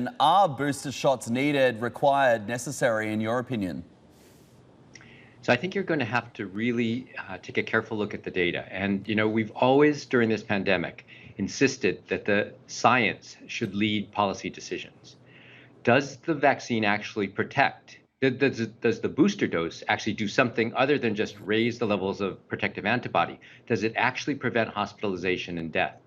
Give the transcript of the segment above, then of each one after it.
And are booster shots needed, required, necessary, in your opinion? So I think you're going to have to really take a careful look at the data. And, we've always, during this pandemic, insisted that the science should lead policy decisions. Does the vaccine actually protect? Does the booster dose actually do something other than just raise the levels of protective antibody? Does it actually prevent hospitalization and death?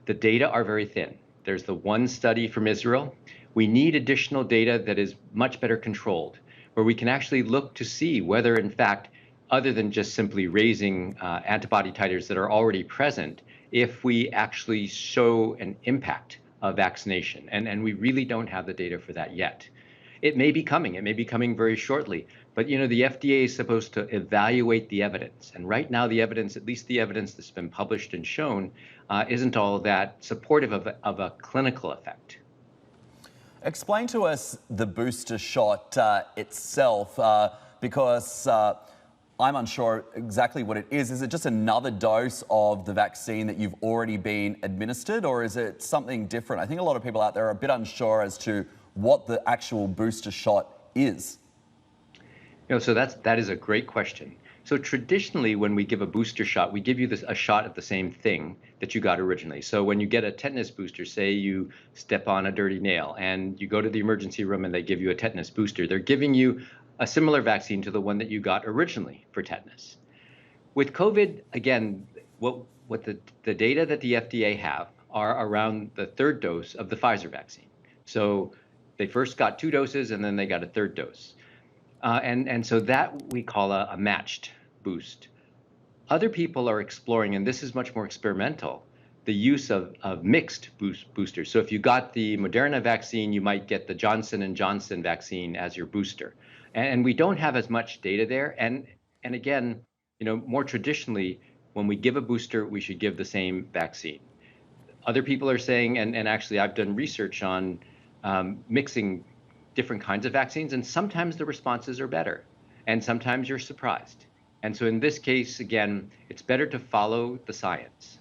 The data are very thin. There's the one study from Israel. We need additional data that is much better controlled, where we can actually look to see whether, in fact, other than just simply raising antibody titers that are already present, if we actually show an impact of vaccination. And we really don't have the data for that yet. It may be coming. It may be coming very shortly. But, the FDA is supposed to evaluate the evidence. And right now, the evidence, at least the evidence that's been published and shown, isn't all that supportive of a clinical effect. Explain to us the booster shot itself, because I'm unsure exactly what it is. Is it just another dose of the vaccine that you've already been administered, or is it something different? I think a lot of people out there are a bit unsure as to what the actual booster shot is. So that is a great question. So traditionally, when we give a booster shot, we give you a shot of the same thing that you got originally. So when you get a tetanus booster, say you step on a dirty nail and you go to the emergency room and they give you a tetanus booster, they're giving you a similar vaccine to the one that you got originally for tetanus. With COVID, again, what the data that the FDA have are around the third dose of the Pfizer vaccine. So they first got 2 doses and then they got a third dose. And so that we call a matched boost. Other people are exploring, and this is much more experimental, the use of mixed boosters. So if you got the Moderna vaccine, you might get the Johnson & Johnson vaccine as your booster. And we don't have as much data there. And again, more traditionally, when we give a booster, we should give the same vaccine. Other people are saying, and actually I've done research on mixing different kinds of vaccines, and sometimes the responses are better, and sometimes you're surprised. And so in this case, again, it's better to follow the science.